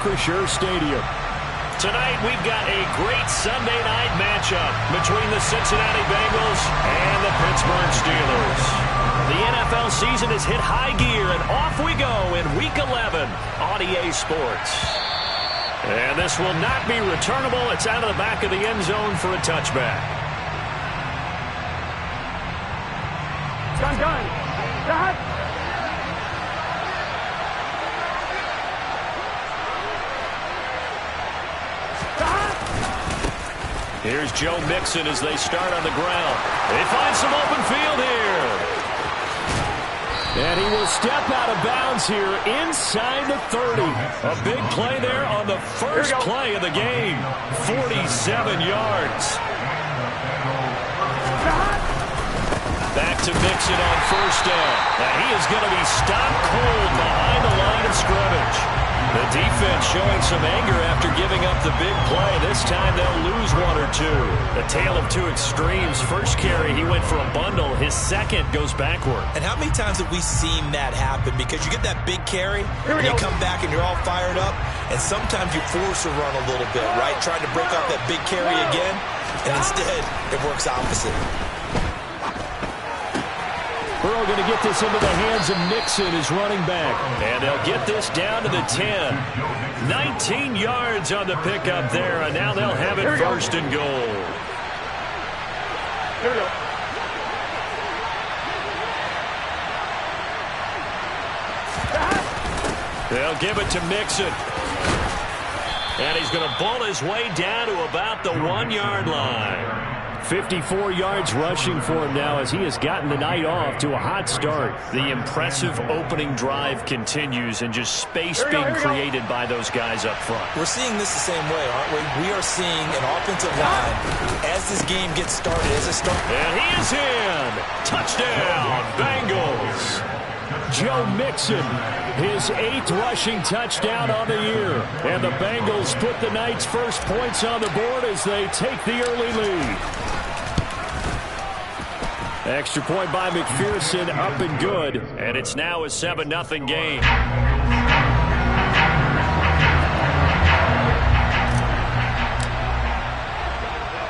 Acrisure Stadium. Tonight, we've got a great Sunday night matchup between the Cincinnati Bengals and the Pittsburgh Steelers. The NFL season has hit high gear, and off we go in Week 11 on EA Sports. And this will not be returnable. It's out of the back of the end zone for a touchback. Gun. Here's Joe Mixon as they start on the ground. They find some open field here. And he will step out of bounds here inside the 30. A big play there on the first play of the game. 47 yards. Back to Mixon on first down. Now he is going to be stopped cold behind the line of scrimmage. The defense showing some anger after giving up the big play. This time they'll lose one or two. A tale of two extremes. First carry, he went for a bundle. His second goes backward. And how many times have we seen that happen? Because you get that big carry, and you come back and you're all fired up, and sometimes you force a run a little bit, right? Trying to break off that big carry again, and instead it works opposite. Burrow going to get this into the hands of Mixon, his running back. And they'll get this down to the 10. 19 yards on the pickup there, and now they'll have it first and goal. Here we go. They'll give it to Mixon. And he's going to bull his way down to about the 1-yard line. 54 yards rushing for him now as he has gotten the night off to a hot start. The impressive opening drive continues, and just space being created by those guys up front. We're seeing this the same way, aren't we? We are seeing an offensive line as this game gets started. And he is in. Touchdown, Bengals. Joe Mixon, his 8th rushing touchdown on the year. And the Bengals put the night's first points on the board as they take the early lead. Extra point by McPherson, up and good. And it's now a 7-0 game.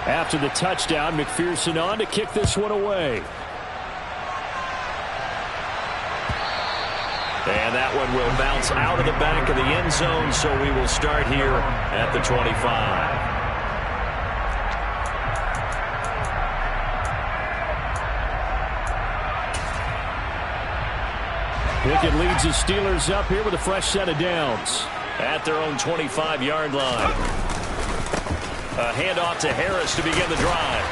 After the touchdown, McPherson on to kick this one away. And that one will bounce out of the back of the end zone, so we will start here at the 25. Pickett leads the Steelers up here with a fresh set of downs. At their own 25-yard line. A handoff to Harris to begin the drive.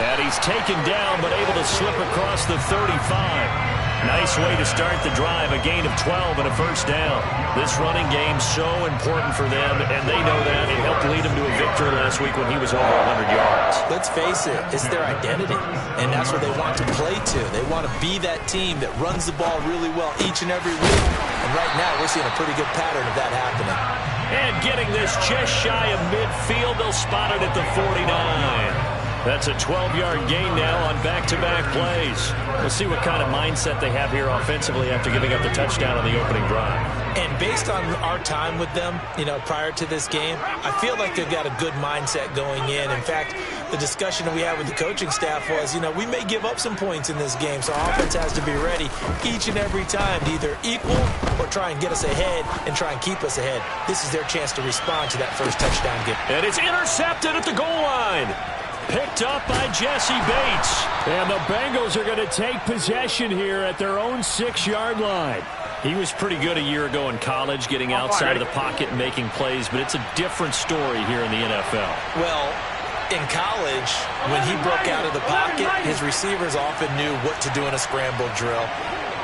And he's taken down, but able to slip across the 35. Nice way to start the drive, a gain of 12 and a first down. This running game so important for them, and they know that. It helped lead them to a victory last week when he was over 100 yards. Let's face it, it's their identity, and that's what they want to play to. They want to be that team that runs the ball really well each and every week. And right now, we're seeing a pretty good pattern of that happening. And getting this just shy of midfield, they'll spot it at the 49. That's a 12-yard gain now on back-to-back plays. We'll see what kind of mindset they have here offensively after giving up the touchdown on the opening drive. And based on our time with them, prior to this game, I feel like they've got a good mindset going in. In fact, the discussion that we had with the coaching staff was, we may give up some points in this game, so our offense has to be ready each and every time to either equal or try and get us ahead and try and keep us ahead. This is their chance to respond to that first touchdown give. And it's intercepted at the goal line. Picked up by Jesse Bates. And the Bengals are going to take possession here at their own 6-yard line. He was pretty good a year ago in college, getting outside of the pocket and making plays, but it's a different story here in the NFL. Well, in college, when he broke out of the pocket, his receivers often knew what to do in a scramble drill.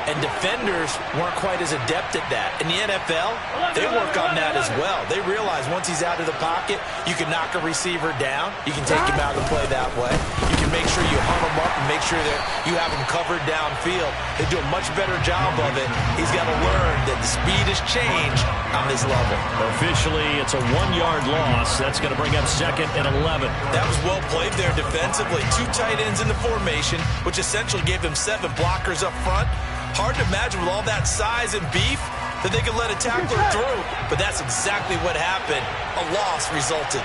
And defenders weren't quite as adept at that. In the NFL, they work on that as well. They realize once he's out of the pocket, you can knock a receiver down. You can take him out of the play that way. You can make sure you hum him up and make sure that you have him covered downfield. They do a much better job of it. He's got to learn that the speed has changed on this level. Officially, it's a 1-yard loss. That's going to bring up 2nd and 11. That was well played there defensively. 2 tight ends in the formation, which essentially gave them 7 blockers up front. Hard to imagine with all that size and beef, that they could let a tackler through, but that's exactly what happened. A loss resulted.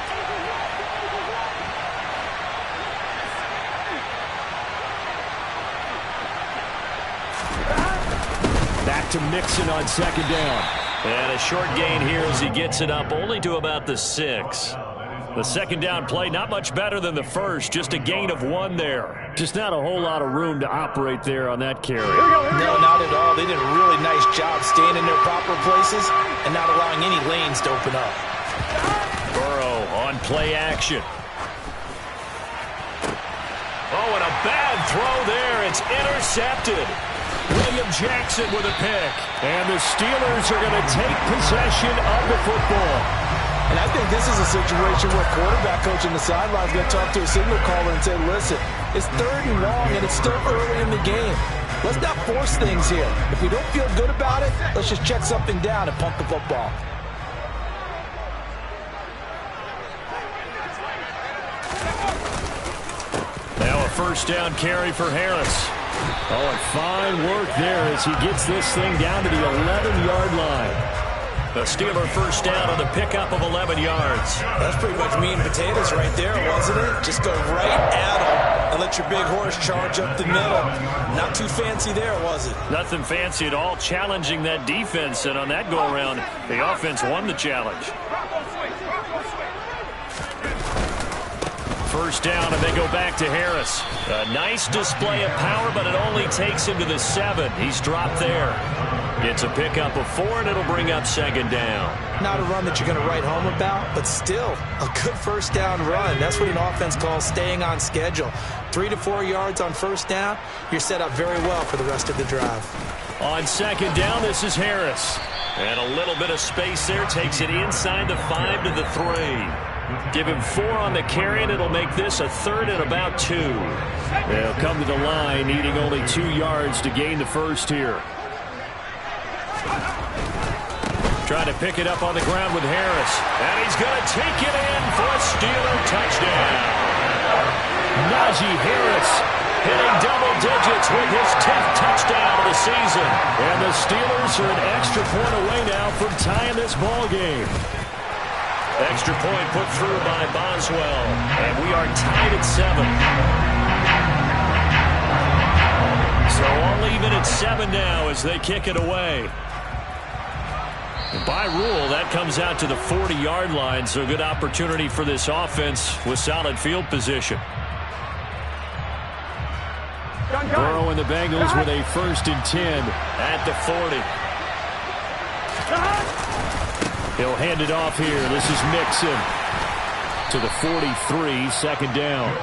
Back to Mixon on second down. And a short gain here as he gets it up only to about the 6. The second down play, not much better than the first, just a gain of 1 there. Just not a whole lot of room to operate there on that carry. No, not at all. They did a really nice job staying in their proper places and not allowing any lanes to open up. Burrow on play action. Oh, and a bad throw there. It's intercepted. William Jackson with a pick. And the Steelers are going to take possession of the football. And I think this is a situation where quarterback coach on the sideline is going to talk to a signal caller and say, listen, it's 3rd and long and it's still early in the game. Let's not force things here. If we don't feel good about it, let's just check something down and pump the football. Now a first down carry for Harris. Oh, and fine work there as he gets this thing down to the 11-yard line. The Steeler first down on the pickup of 11 yards. That's pretty much meat and potatoes right there, wasn't it? Just go right at them and let your big horse charge up the middle. Not too fancy there, was it? Nothing fancy at all, challenging that defense, and on that go-around, the offense won the challenge. First down, and they go back to Harris. A nice display of power, but it only takes him to the 7. He's dropped there. It's a pickup of 4, and it'll bring up second down. Not a run that you're going to write home about, but still a good first down run. That's what an offense calls staying on schedule. 3 to 4 yards on first down, you're set up very well for the rest of the drive. On second down, this is Harris. And a little bit of space there, takes it inside the 5 to the 3. Give him 4 on the carry, and it'll make this a 3rd and about 2. They'll come to the line, needing only 2 yards to gain the first here. Trying to pick it up on the ground with Harris. And he's going to take it in for a Steeler touchdown. Najee Harris hitting double digits with his 10th touchdown of the season. And the Steelers are an extra point away now from tying this ball game. Extra point put through by Boswell. And we are tied at 7. So all even at 7 now as they kick it away. By rule, that comes out to the 40-yard line, so good opportunity for this offense with solid field position. Burrow and the Bengals with a 1st and 10 at the 40. He'll hand it off here. This is Mixon to the 43, second down.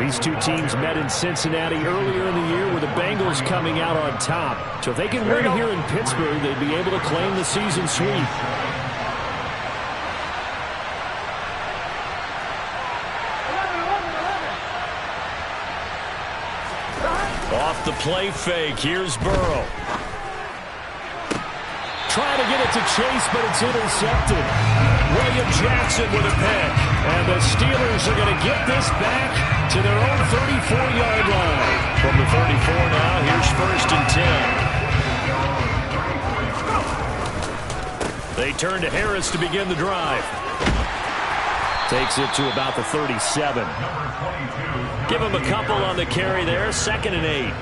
These two teams met in Cincinnati earlier in the year with the Bengals coming out on top. So if they can win here in Pittsburgh, they'd be able to claim the season sweep. Off the play fake, here's Burrow. Trying to get it to Chase, but it's intercepted. William Jackson with a pick. And the Steelers are going to get this back to their own 34-yard line. From the 34 now, here's 1st and 10. They turn to Harris to begin the drive. Takes it to about the 37. Give him a couple on the carry there, 2nd and 8.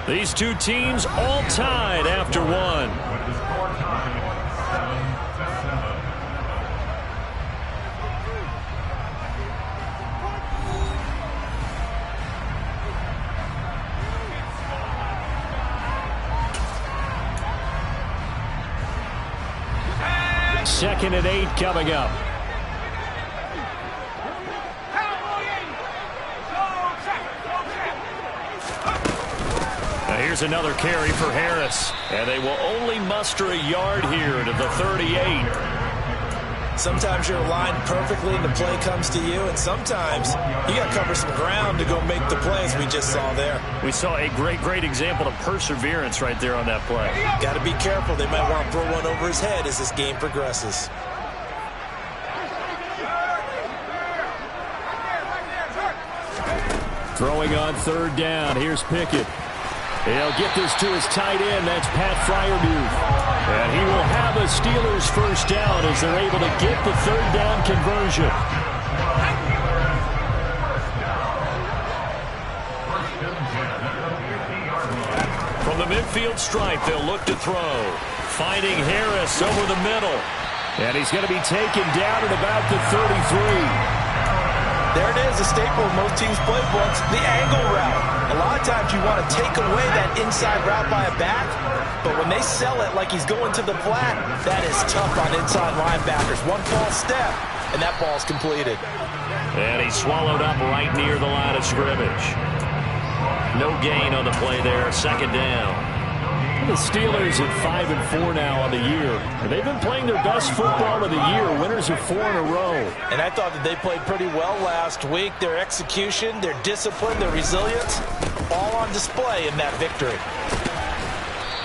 These two teams all tied after 1. Second and 8 coming up. Here's another carry for Harris. And they will only muster a yard here to the 38. Sometimes you're aligned perfectly and the play comes to you, and sometimes you got to cover some ground to go make the plays we just saw there. We saw a great example of perseverance right there on that play. Got to be careful. They might want to throw one over his head as this game progresses. Throwing on third down. Here's Pickett. He'll get this to his tight end. That's Pat Freiermuth. And he will have a Steelers first down as they're able to get the third down conversion. From the midfield stripe, they'll look to throw. Finding Harris over the middle. And he's going to be taken down at about the 33. There it is, a staple of most teams' playbooks, the angle route. A lot of times you want to take away that inside route by a back, but when they sell it like he's going to the flat, that is tough on inside linebackers. One false step, and that ball's completed. And he's swallowed up right near the line of scrimmage. No gain on the play there, second down. The Steelers at 5-4 now on the year. And they've been playing their best football of the year. Winners of 4 in a row. And I thought that they played pretty well last week. Their execution, their discipline, their resilience, all on display in that victory.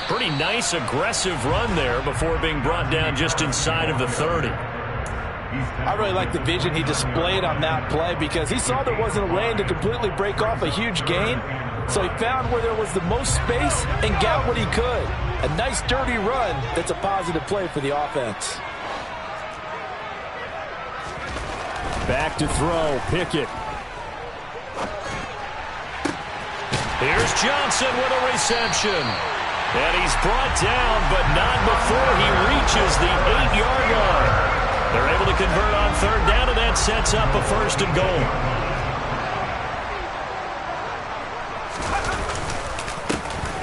Pretty nice, aggressive run there before being brought down just inside of the 30. I really like the vision he displayed on that play because he saw there wasn't a lane to completely break off a huge gain. So he found where there was the most space and got what he could. A nice, dirty run that's a positive play for the offense. Back to throw, Pickett. Here's Johnson with a reception. And he's brought down, but not before he reaches the 8-yard line. They're able to convert on third down, and that sets up a first and goal.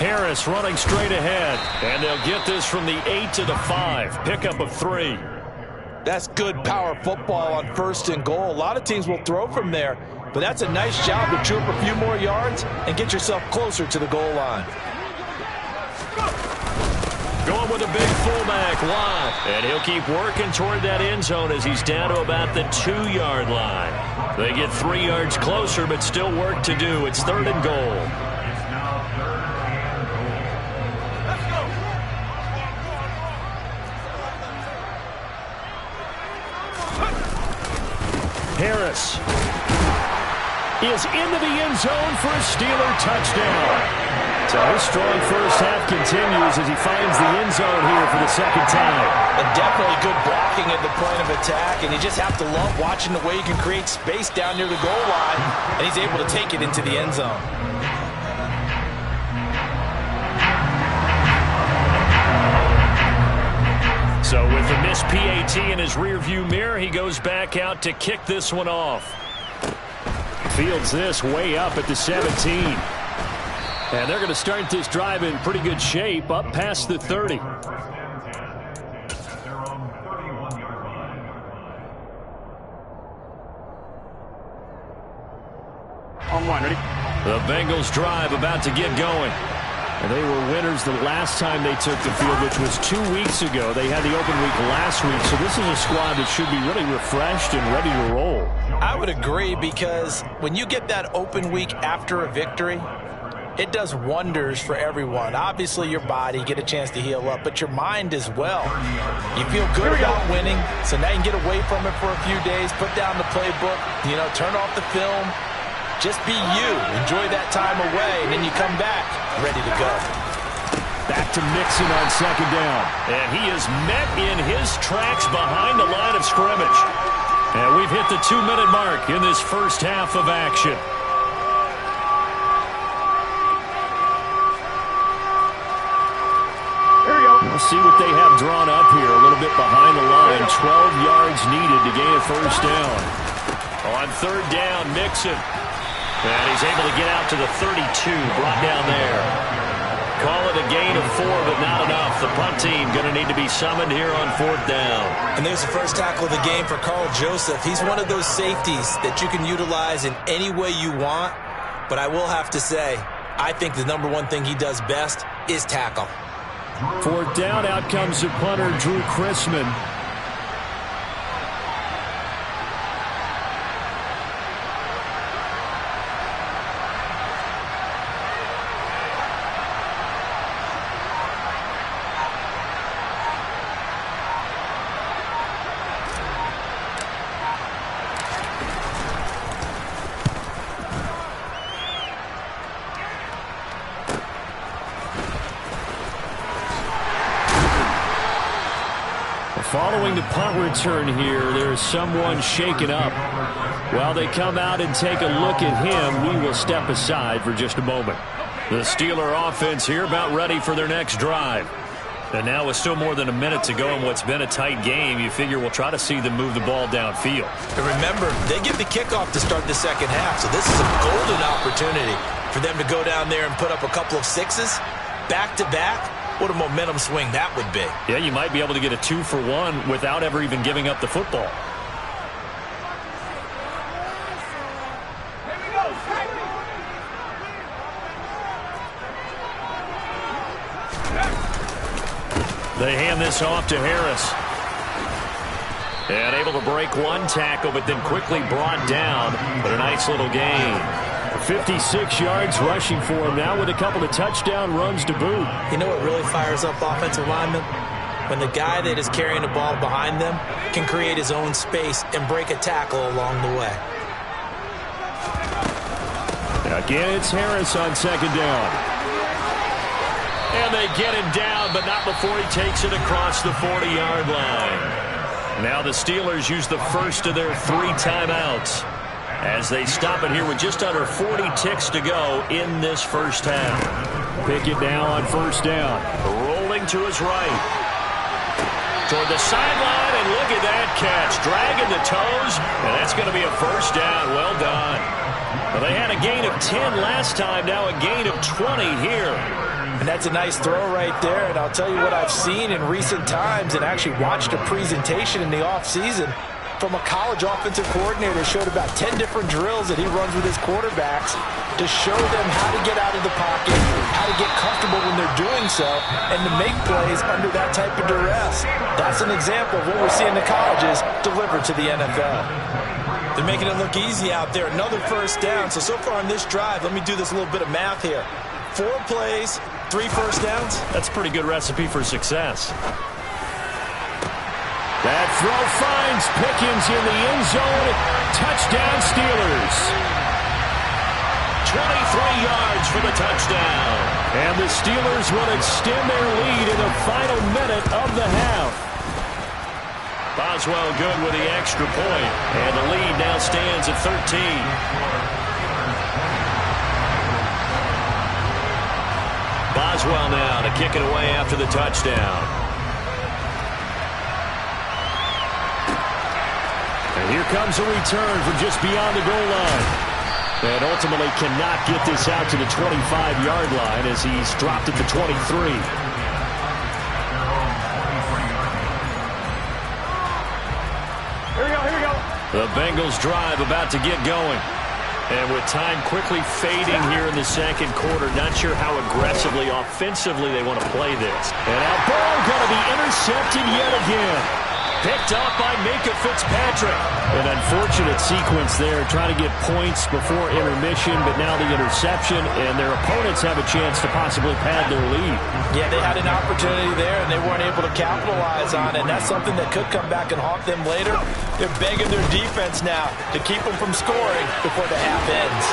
Harris running straight ahead. And they'll get this from the 8 to the 5. Pickup of 3. That's good power football on first and goal. A lot of teams will throw from there, but that's a nice job to chew up a few more yards and get yourself closer to the goal line. Going with a big fullback, Watt. And he'll keep working toward that end zone as he's down to about the 2-yard line. They get 3 yards closer, but still work to do. It's third and goal. Harris is into the end zone for a Steeler touchdown. So his strong first half continues as he finds the end zone here for the second time. And definitely good blocking at the point of attack, and you just have to love watching the way you can create space down near the goal line, and he's able to take it into the end zone. So with the missed PAT in his rearview mirror, he goes back out to kick this one off. Fields this way up at the 17. And they're going to start this drive in pretty good shape up past the 30. On one, ready? The Bengals drive about to get going. And they were winners the last time they took the field, which was 2 weeks ago. They had the open week last week, so this is a squad that should be really refreshed and ready to roll. I would agree, because when you get that open week after a victory, it does wonders for everyone. Obviously, your body, get a chance to heal up, but your mind as well. You feel good about winning, so now you can get away from it for a few days, put down the playbook, turn off the film. Just be you. Enjoy that time away, and then you come back ready to go. Back to Mixon on second down. And he is met in his tracks behind the line of scrimmage. And we've hit the 2-minute mark in this first half of action. We'll see what they have drawn up here. A little bit behind the line. 12 yards needed to gain a first down. On third down, Mixon. And he's able to get out to the 32, brought down there. Call it a gain of 4, but not enough. The punt team going to need to be summoned here on fourth down. And there's the first tackle of the game for Carl Joseph. He's one of those safeties that you can utilize in any way you want. But I will have to say, I think the number one thing he does best is tackle. Fourth down, out comes the punter, Drew Chrisman. Following the punt return here, there's someone shaken up. While they come out and take a look at him, we will step aside for just a moment. The Steeler offense here about ready for their next drive. And now with still more than a minute to go in what's been a tight game, you figure we'll try to see them move the ball downfield. And remember, they get the kickoff to start the second half, so this is a golden opportunity for them to go down there and put up a couple of sixes back-to-back. What a momentum swing that would be. Yeah, you might be able to get a 2-for-1 without ever even giving up the football. They hand this off to Harris. And able to break one tackle, but then quickly brought down. But a nice little gain. 56 yards rushing for him now with a couple of touchdown runs to boot. You know what really fires up offensive linemen? When the guy that is carrying the ball behind them can create his own space and break a tackle along the way. Again, it's Harris on second down. And they get him down, but not before he takes it across the 40-yard line. Now the Steelers use the first of their 3 timeouts as they stop it here with just under 40 ticks to go in this first half. Pickett now on first down. Rolling to his right. Toward the sideline, and look at that catch. Dragging the toes, and that's going to be a first down. Well done. Well, they had a gain of 10 last time, now a gain of 20 here. And that's a nice throw right there. And I'll tell you what I've seen in recent times and actually watched a presentation in the offseason from a college offensive coordinator. Showed about 10 different drills that he runs with his quarterbacks to show them how to get out of the pocket, how to get comfortable when they're doing so, and to make plays under that type of duress. That's an example of what we're seeing the colleges deliver to the NFL. They're making it look easy out there. Another first down. So far on this drive, let me do this little bit of math here. 4 plays, 3 first downs. That's a pretty good recipe for success. That throw finds Pickens in the end zone. Touchdown Steelers. 23 yards for the touchdown. And the Steelers will extend their lead in the final minute of the half. Boswell good with the extra point. And the lead now stands at 13. Boswell now to kick it away after the touchdown. And here comes a return from just beyond the goal line. And ultimately cannot get this out to the 25-yard line as he's dropped at the 23. Here we go. The Bengals drive about to get going. And with time quickly fading here in the second quarter, not sure how aggressively, offensively they want to play this. And now ball going to be intercepted yet again. Picked up by Minka Fitzpatrick. An unfortunate sequence there, trying to get points before intermission, but now the interception, and their opponents have a chance to possibly pad their lead. Yeah, they had an opportunity there, and they weren't able to capitalize on it, and that's something that could come back and haunt them later. They're begging their defense now to keep them from scoring before the half ends.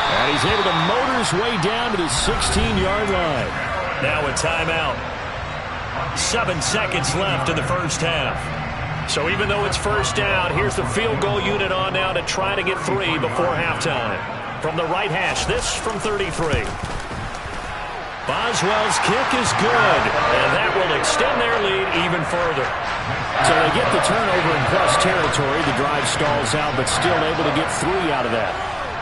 And he's able to motor his way down to the 16-yard line. Now a timeout. 7 seconds left in the first half. So even though it's first down, here's the field goal unit on now to try to get 3 before halftime. From the right hash, this from 33. Boswell's kick is good, and that will extend their lead even further. So they get the turnover in plus territory. The drive stalls out, but still able to get 3 out of that.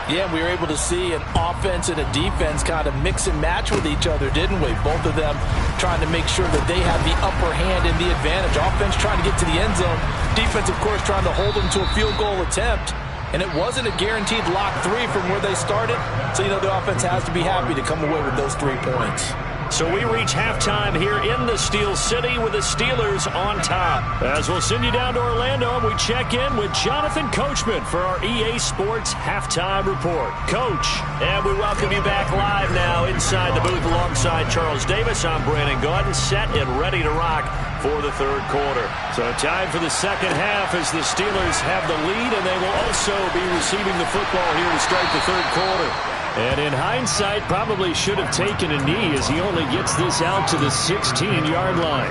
Yeah, we were able to see an offense and a defense kind of mix and match with each other, didn't we? Both of them trying to make sure that they have the upper hand and the advantage. Offense trying to get to the end zone. Defense, of course, trying to hold them to a field goal attempt. And it wasn't a guaranteed lock 3 from where they started. So, you know, the offense has to be happy to come away with those 3 points. So we reach halftime here in the Steel City with the Steelers on top. As we'll send you down to Orlando, we check in with Jonathan Coachman for our EA Sports Halftime Report. Coach, and we welcome you back live now inside the booth alongside Charles Davis. I'm Brandon Gaudin, set and ready to rock for the third quarter. So time for the second half as the Steelers have the lead, and they will also be receiving the football here to start the third quarter. And in hindsight, probably should have taken a knee as he only gets this out to the 16-yard line.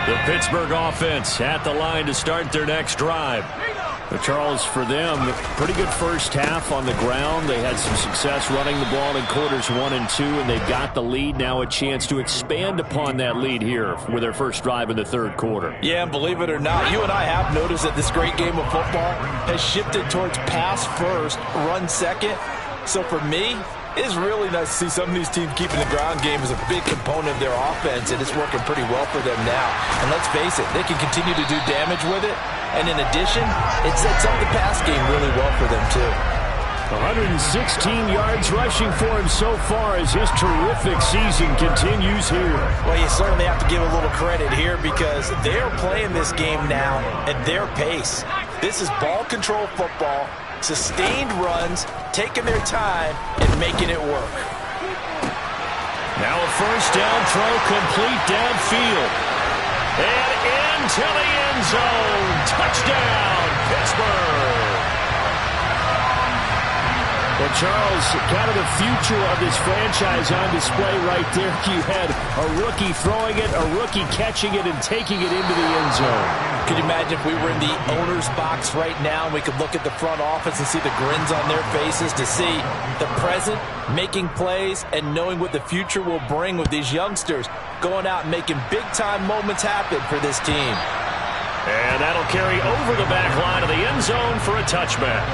The Pittsburgh offense at the line to start their next drive. But Charles, for them, pretty good first half on the ground. They had some success running the ball in quarters 1 and 2, and they've got the lead. Now a chance to expand upon that lead here with their first drive in the third quarter. Yeah, and believe it or not, you and I have noticed that this great game of football has shifted towards pass first, run second. So for me, it's really nice to see some of these teams keeping the ground game as a big component of their offense, and it's working pretty well for them now. And let's face it, they can continue to do damage with it. And in addition, it sets up the pass game really well for them, too. 116 yards rushing for him so far as his terrific season continues here. Well, you certainly have to give a little credit here because they're playing this game now at their pace. This is ball control football, sustained runs, taking their time, and making it work. Now a first down throw complete downfield. And into the end zone. Touchdown, Pittsburgh. Well, Charles, kind of the future of this franchise on display right there. You had a rookie throwing it, a rookie catching it, and taking it into the end zone. Could you imagine if we were in the owner's box right now and we could look at the front office and see the grins on their faces to see the present, making plays, and knowing what the future will bring with these youngsters going out and making big-time moments happen for this team. And that'll carry over the back line of the end zone for a touchback.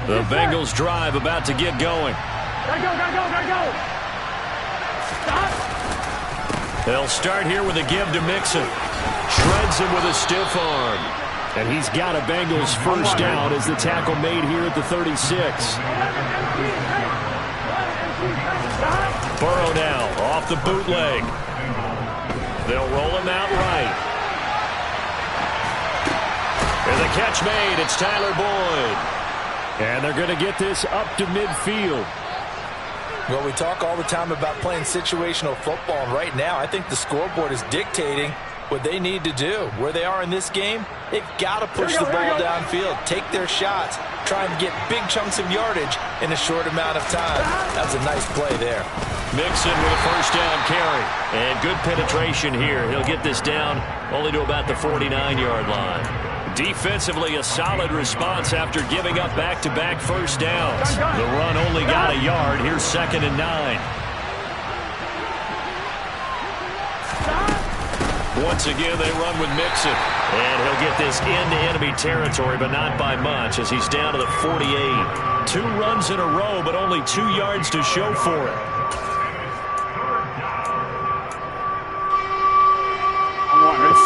The Bengals drive about to get going. Gotta go. Stop. They'll start here with a give to Mixon. Shreds him with a stiff arm. And he's got a Bengals first down as the tackle made here at the 36. Burrow now off the bootleg. They'll roll him out right. And the catch made. It's Tyler Boyd. And they're going to get this up to midfield. Well, we talk all the time about playing situational football, and right now I think the scoreboard is dictating what they need to do. Where they are in this game, they've got to push the ball downfield, take their shots, try and get big chunks of yardage in a short amount of time. That's a nice play there. Mixon with a first down carry. And good penetration here. He'll get this down only to about the 49-yard line. Defensively, a solid response after giving up back-to-back first downs. The run only got a yard. Here's 2nd and 9. Once again, they run with Mixon. And he'll get this into enemy territory, but not by much as he's down to the 48. 2 runs in a row, but only 2 yards to show for it.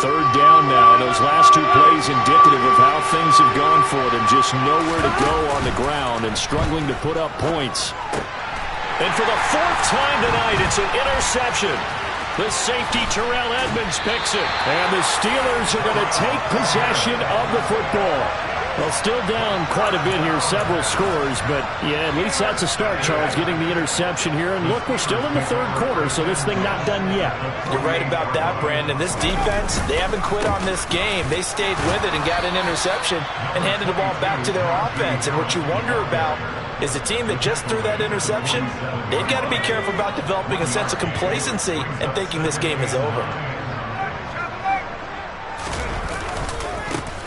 Third down now. Those last 2 plays indicative of how things have gone for them. Just nowhere to go on the ground and struggling to put up points. And for the 4th time tonight, it's an interception. The safety, Terrell Edmonds, picks it. And the Steelers are going to take possession of the football. Well, still down quite a bit here, several scores, but yeah, at least that's a start, Charles, getting the interception here. And look, we're still in the third quarter, so this thing not done yet. You're right about that, Brandon. This defense, they haven't quit on this game. They stayed with it and got an interception and handed the ball back to their offense. And what you wonder about is a team that just threw that interception, they've got to be careful about developing a sense of complacency and thinking this game is over.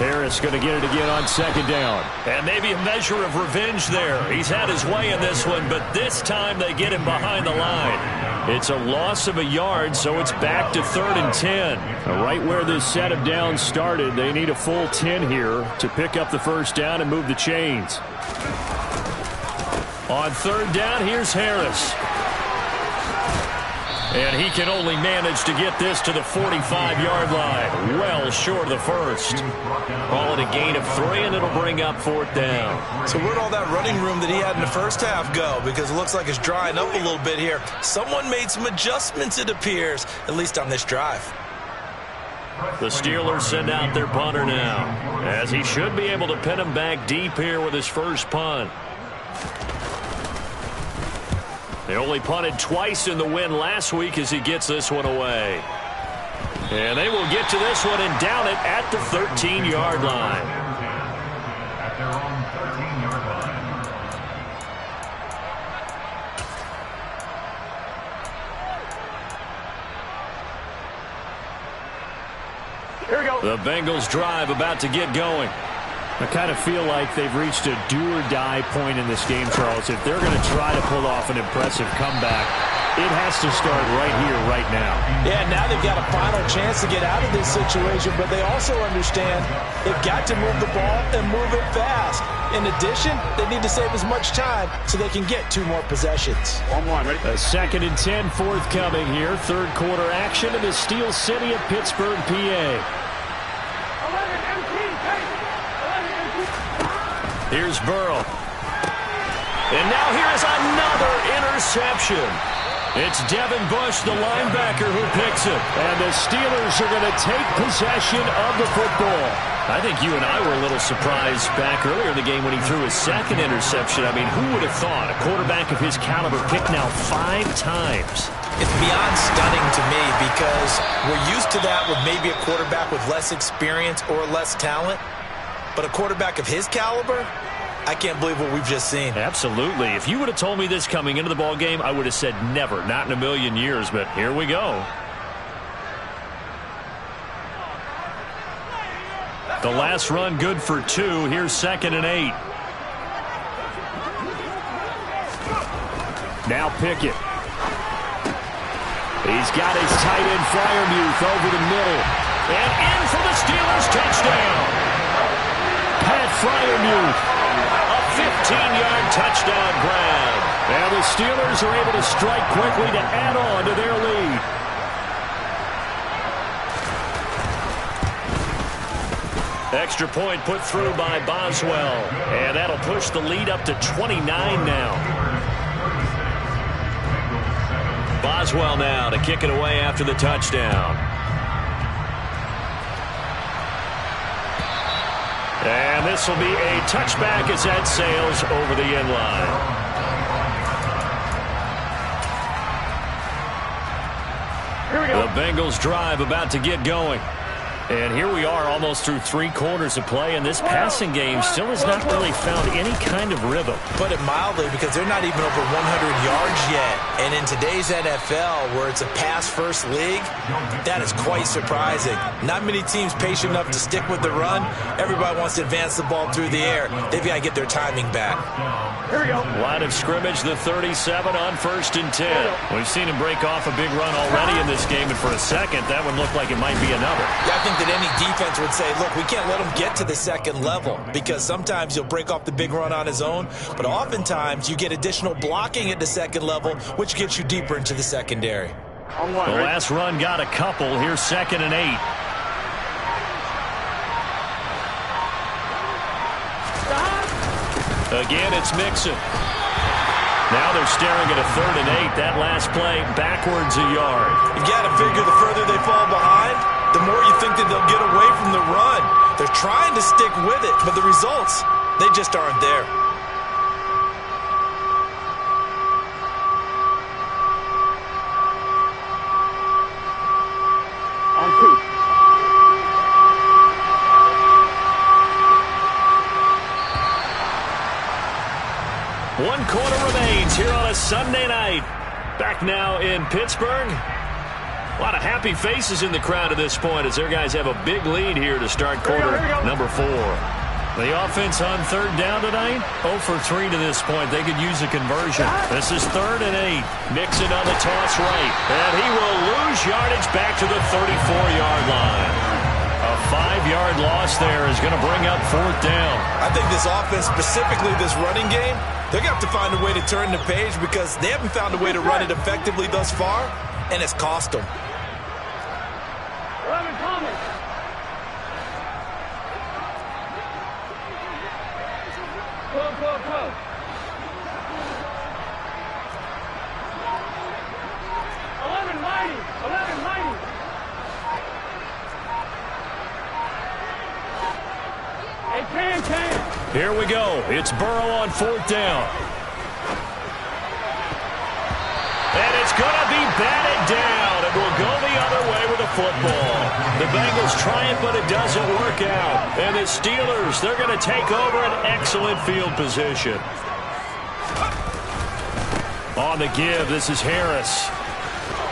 Harris going to get it again on 2nd down. And maybe a measure of revenge there. He's had his way in this one, but this time they get him behind the line. It's a loss of a yard, so it's back to 3rd and 10. Right where this set of downs started, they need a full 10 here to pick up the first down and move the chains. On 3rd down, here's Harris. And he can only manage to get this to the 45-yard line. Well short of the first. Call it a gain of 3, and it'll bring up 4th down. So where'd all that running room that he had in the first half go? Because it looks like it's drying up a little bit here. Someone made some adjustments, it appears, at least on this drive. The Steelers send out their punter now, as he should be able to pin him back deep here with his first punt. They only punted twice in the win last week as he gets this one away. And they will get to this one and down it at the 13-yard line. Here we go. The Bengals drive about to get going. I kind of feel like they've reached a do-or-die point in this game, Charles. If they're going to try to pull off an impressive comeback, it has to start right here, right now. Yeah, now they've got a final chance to get out of this situation, but they also understand they've got to move the ball and move it fast. In addition, they need to save as much time so they can get 2 more possessions. One, ready? A 2nd and 10 forthcoming here. Third quarter action in the Steel City of Pittsburgh, PA. Here's Burrow. And now here is another interception. It's Devin Bush, the linebacker, who picks it. And the Steelers are going to take possession of the football. I think you and I were a little surprised back earlier in the game when he threw his 2nd interception. I mean, who would have thought a quarterback of his caliber picked now 5 times? It's beyond stunning to me because we're used to that with maybe a quarterback with less experience or less talent. But a quarterback of his caliber, I can't believe what we've just seen. Absolutely. If you would have told me this coming into the ball game, I would have said never, not in a million years. But here we go. The last run good for 2. Here's 2nd and 8. Now Pickett. He's got his tight end Freiermuth over the middle. And in for the Steelers touchdown. Pat Freiermuth. A 15-yard touchdown grab. And the Steelers are able to strike quickly to add on to their lead. Extra point put through by Boswell. And that'll push the lead up to 29 now. Boswell now to kick it away after the touchdown. And this will be a touchback as that sails over the end line. Here we go. The Bengals drive about to get going. And here we are almost through 3 quarters of play, and this passing game still has not really found any kind of rhythm. Put it mildly, because they're not even over 100 yards yet. And in today's NFL, where it's a pass-first league, that is quite surprising. Not many teams patient enough to stick with the run. Everybody wants to advance the ball through the air. They've got to get their timing back. Here we go. Line of scrimmage, the 37 on 1st and 10. We've seen him break off a big run already in this game, and for a second, that one looked like it might be another. Yeah, I think that any defense would say, look, we can't let him get to the 2nd level, because sometimes he'll break off the big run on his own, but oftentimes you get additional blocking at the 2nd level, which gets you deeper into the secondary. On one, The ready? last run got a couple. Here's 2nd and 8. Again, it's Mixon. Now they're staring at a 3rd and 8. That last play backwards a yard. You've got to figure the further they fall behind, the more you think that they'll get away from the run. They're trying to stick with it, but the results, they just aren't there. On 2. 1 quarter remains here on a Sunday night. Back now in Pittsburgh. A lot of happy faces in the crowd at this point as their guys have a big lead here to start quarter number 4. The offense on 3rd down tonight, 0 for 3 to this point. They could use a conversion. This is 3rd and 8. Mixon on the toss right. And he will lose yardage back to the 34-yard line. A 5-yard loss there is going to bring up 4th down. I think this offense, specifically this running game, they're going to have to find a way to turn the page because they haven't found a way to run it effectively thus far, and it's cost them. 11 Thomas. Go. 11 mighty. Hey, can. Here we go. It's Burrow on 4th down. And it's going to be batted down. It will go the other way with the football. The Bengals try it, but it doesn't work out. And the Steelers, they're going to take over an excellent field position. On the give, this is Harris.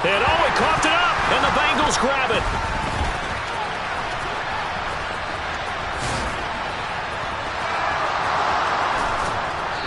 And he coughed it up, and the Bengals grab it.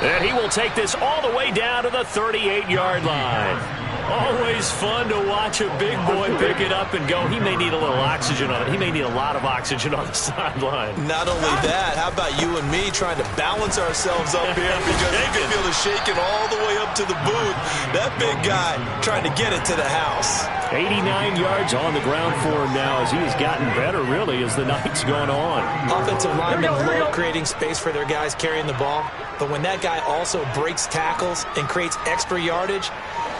And he will take this all the way down to the 38-yard line. Always fun to watch a big boy pick it up and go. He may need a little oxygen on it. He may need a lot of oxygen on the sideline. Not only that, how about you and me trying to balance ourselves up here because you can feel the shaking all the way up to the booth. That big guy trying to get it to the house. 89 yards on the ground for him now as he has gotten better, really, as the night's gone on. Offensive linemen love creating space for their guys carrying the ball, but when that guy also breaks tackles and creates extra yardage,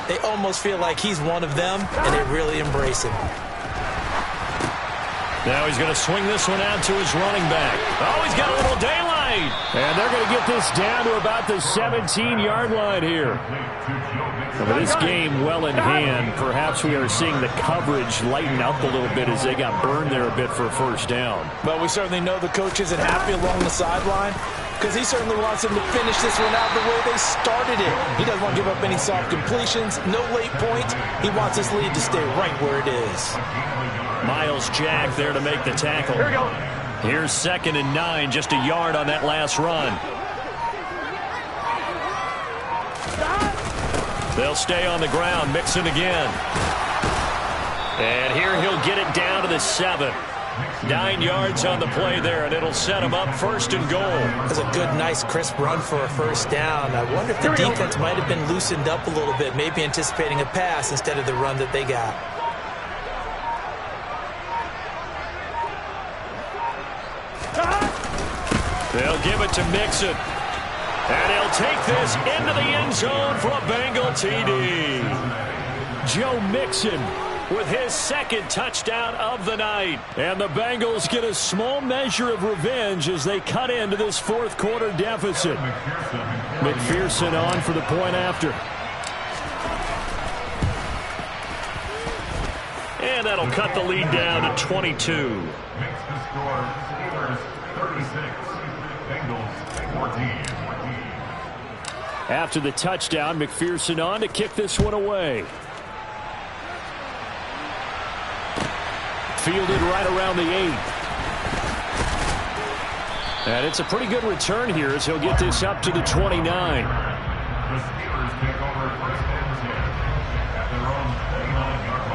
they almost feel like he's one of them, and they really embrace him. Now he's going to swing this one out to his running back. Oh, he's got a little daylight. And they're going to get this down to about the 17-yard line here. With this game well in hand, perhaps we are seeing the coverage lighten up a little bit as they got burned there a bit for a first down. But we certainly know the coach isn't happy along the sideline because he certainly wants them to finish this one out the way they started it. He doesn't want to give up any soft completions, no late points. He wants this lead to stay right where it is. Miles Jack there to make the tackle. Here we go. Here's 2nd and 9, just a yard on that last run. They'll stay on the ground, Mixon again. And here he'll get it down to the 7. 9 yards on the play there, and it'll set him up 1st and goal. That's a good, nice, crisp run for a first down. I wonder if the defense might have been loosened up a little bit, maybe anticipating a pass instead of the run that they got. They'll give it to Mixon. And he'll take this into the end zone for a Bengal TD. Joe Mixon with his 2nd touchdown of the night. And the Bengals get a small measure of revenge as they cut into this 4th quarter deficit. McPherson on for the point after. And that'll cut the lead down to 22. Makes the score Steelers 36, Bengals 14. After the touchdown, McPherson on to kick this one away. Fielded right around the 8. And it's a pretty good return here as he'll get this up to the 29. The Steelers take over 1st and 10 at their own 29-yard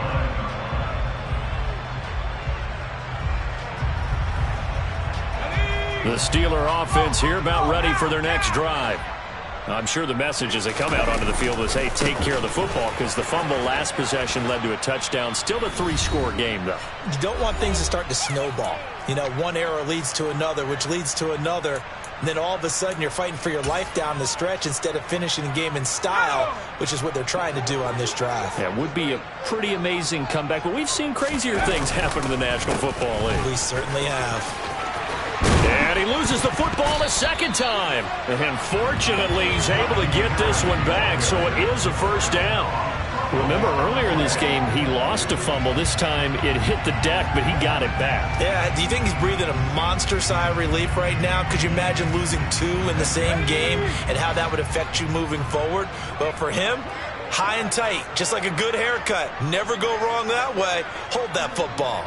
line. The Steeler offense here about ready for their next drive. I'm sure the message as they come out onto the field is, hey, take care of the football, because the fumble last possession led to a touchdown. Still a 3-score game, though. You don't want things to start to snowball. You know, one error leads to another, which leads to another. And then all of a sudden you're fighting for your life down the stretch instead of finishing the game in style, which is what they're trying to do on this drive. Yeah, it would be a pretty amazing comeback, but we've seen crazier things happen in the National Football League. We certainly have. And he loses the football a 2nd time. And fortunately, he's able to get this one back, so it is a 1st down. Remember, earlier in this game, he lost a fumble. This time, it hit the deck, but he got it back. Yeah, do you think he's breathing a monster sigh of relief right now? Could you imagine losing 2 in the same game and how that would affect you moving forward? Well, for him, high and tight, just like a good haircut. Never go wrong that way. Hold that football.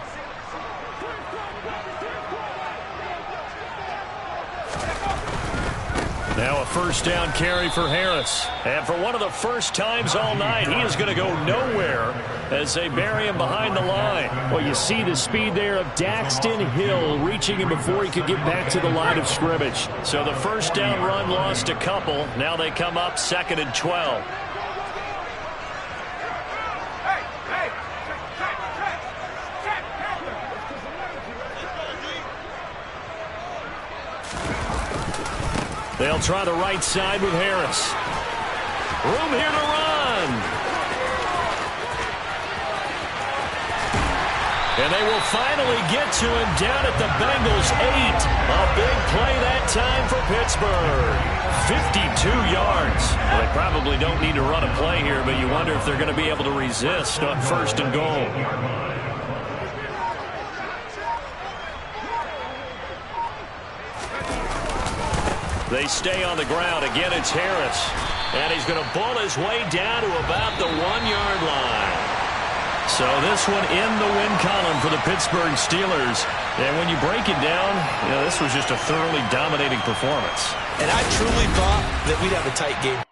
Now a 1st down carry for Harris. And for one of the first times all night, he is going to go nowhere as they bury him behind the line. Well, you see the speed there of Daxton Hill reaching him before he could get back to the line of scrimmage. So the 1st down run lost a couple. Now they come up 2nd and 12. They'll try the right side with Harris. Room here to run. And they will finally get to him down at the Bengals 8. A big play that time for Pittsburgh. 52 yards. Well, they probably don't need to run a play here, but you wonder if they're going to be able to resist on 1st and goal. They stay on the ground. Again, it's Harris. And he's going to bull his way down to about the 1-yard line. So this one in the win column for the Pittsburgh Steelers. And when you break it down, this was just a thoroughly dominating performance. And I truly thought that we'd have a tight game.